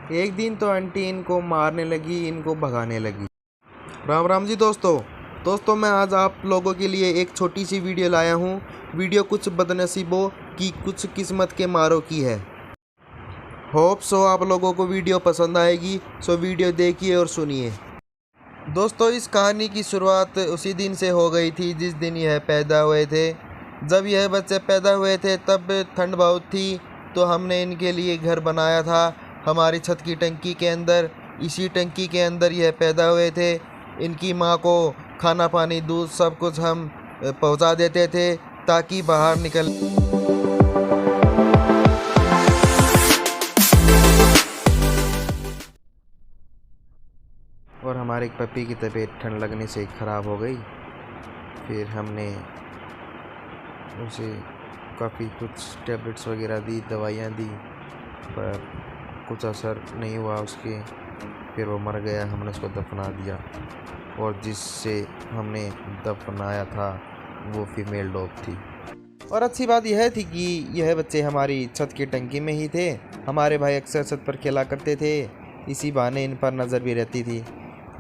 एक दिन तो आंटी इनको मारने लगी, इनको भगाने लगी। राम राम जी दोस्तों मैं आज आप लोगों के लिए एक छोटी सी वीडियो लाया हूँ। वीडियो कुछ बदनसीबों की, कुछ किस्मत के मारों की है। होप सो आप लोगों को वीडियो पसंद आएगी। सो वीडियो देखिए और सुनिए। दोस्तों इस कहानी की शुरुआत उसी दिन से हो गई थी जिस दिन यह पैदा हुए थे। जब यह बच्चे पैदा हुए थे तब ठंड बहुत थी, तो हमने इनके लिए घर बनाया था हमारी छत की टंकी के अंदर। इसी टंकी के अंदर यह पैदा हुए थे। इनकी माँ को खाना पानी दूध सब कुछ हम पहुँचा देते थे ताकि बाहर निकल। और हमारे पप्पी की तबीयत ठंड लगने से ख़राब हो गई। फिर हमने उसे काफ़ी कुछ टैबलेट्स वगैरह दी, दवाइयाँ दी, पर कुछ असर नहीं हुआ उसके। फिर वो मर गया, हमने उसको दफना दिया। और जिससे हमने दफनाया था वो फीमेल डॉग थी। और अच्छी बात यह थी कि यह बच्चे हमारी छत की टंकी में ही थे। हमारे भाई अक्सर छत पर खेला करते थे, इसी बहाने इन पर नज़र भी रहती थी।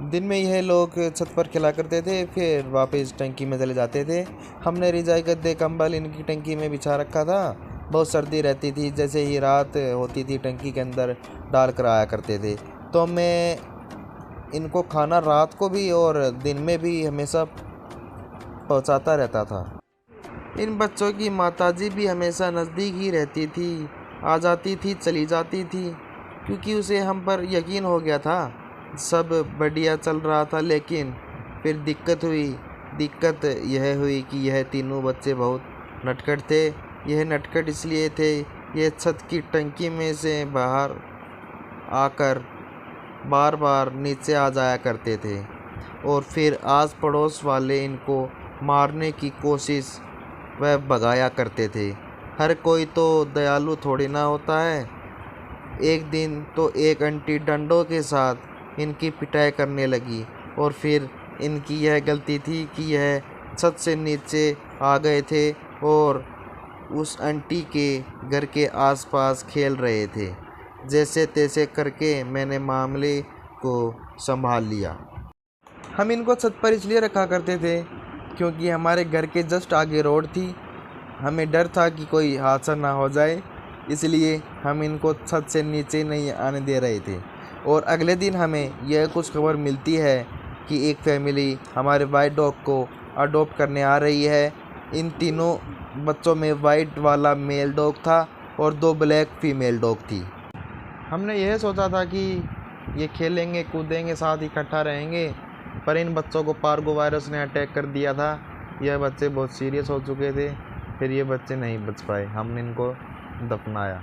दिन में यह लोग छत पर खेला करते थे, फिर वापस टंकी में चले जाते थे। हमने रजाई गद्दे कंबल इनकी टंकी में बिछा रखा था। बहुत सर्दी रहती थी, जैसे ही रात होती थी टंकी के अंदर डाल कर आया करते थे। तो मैं इनको खाना रात को भी और दिन में भी हमेशा पहुंचाता रहता था। इन बच्चों की माताजी भी हमेशा नज़दीक ही रहती थी, आ जाती थी चली जाती थी, क्योंकि उसे हम पर यकीन हो गया था सब बढ़िया चल रहा था। लेकिन फिर दिक्कत यह हुई कि यह तीनों बच्चे बहुत नटखट थे। यह नटखट इसलिए थे, यह छत की टंकी में से बाहर आकर बार बार नीचे आ जाया करते थे और फिर आस पड़ोस वाले इनको मारने की कोशिश व भगाया करते थे। हर कोई तो दयालु थोड़ी ना होता है। एक दिन तो एक आंटी डंडों के साथ इनकी पिटाई करने लगी और फिर इनकी यह गलती थी कि यह छत से नीचे आ गए थे और उस आंटी के घर के आसपास खेल रहे थे। जैसे तैसे करके मैंने मामले को संभाल लिया। हम इनको छत पर इसलिए रखा करते थे क्योंकि हमारे घर के जस्ट आगे रोड थी। हमें डर था कि कोई हादसा ना हो जाए, इसलिए हम इनको छत से नीचे नहीं आने दे रहे थे। और अगले दिन हमें यह कुछ खबर मिलती है कि एक फैमिली हमारे वाइट डॉग को अडॉप्ट करने आ रही है। इन तीनों बच्चों में वाइट वाला मेल डॉग था और 2 ब्लैक फीमेल डॉग थी। हमने यह सोचा था कि ये खेलेंगे कूदेंगे साथ इकट्ठा रहेंगे, पर इन बच्चों को पार्गो वायरस ने अटैक कर दिया था। यह बच्चे बहुत सीरियस हो चुके थे, फिर ये बच्चे नहीं बच पाए, हमने इनको दफनाया।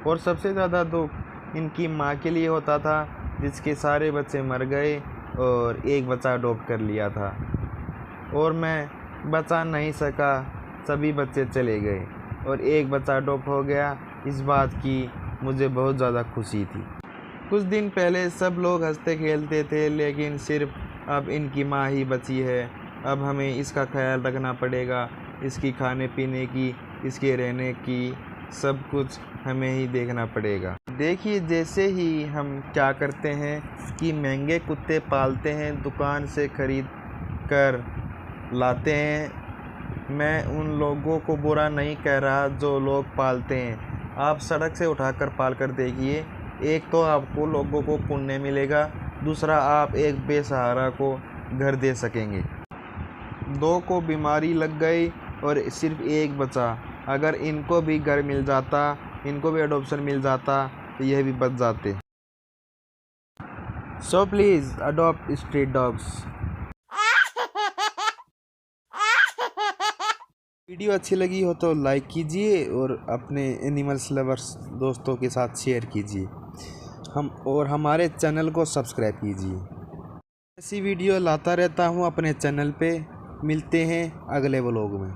और सबसे ज़्यादा दुख इनकी माँ के लिए होता था जिसके सारे बच्चे मर गए और एक बच्चा अडॉप्ट कर लिया था और मैं बचा नहीं सका, सभी बच्चे चले गए और एक बच्चा अडॉप्ट हो गया। इस बात की मुझे बहुत ज़्यादा खुशी थी। कुछ दिन पहले सब लोग हंसते खेलते थे, लेकिन सिर्फ अब इनकी माँ ही बची है। अब हमें इसका ख्याल रखना पड़ेगा, इसकी खाने पीने की, इसके रहने की, सब कुछ हमें ही देखना पड़ेगा। देखिए जैसे ही हम क्या करते हैं कि महंगे कुत्ते पालते हैं, दुकान से खरीद कर लाते हैं। मैं उन लोगों को बुरा नहीं कह रहा जो लोग पालते हैं। आप सड़क से उठाकर पाल कर देखिए, एक तो आपको लोगों को पुण्य मिलेगा, दूसरा आप एक बेसहारा को घर दे सकेंगे। 2 को बीमारी लग गई और सिर्फ एक बचा। अगर इनको भी घर मिल जाता, इनको भी अडॉप्शन मिल जाता, तो यह भी बच जाते। So please adopt street dogs. Video अच्छी लगी हो तो लाइक कीजिए और अपने एनिमल्स लवर्स दोस्तों के साथ शेयर कीजिए। हमारे चैनल को सब्सक्राइब कीजिए। ऐसी वीडियो लाता रहता हूँ अपने चैनल पे। मिलते हैं अगले व्लॉग में।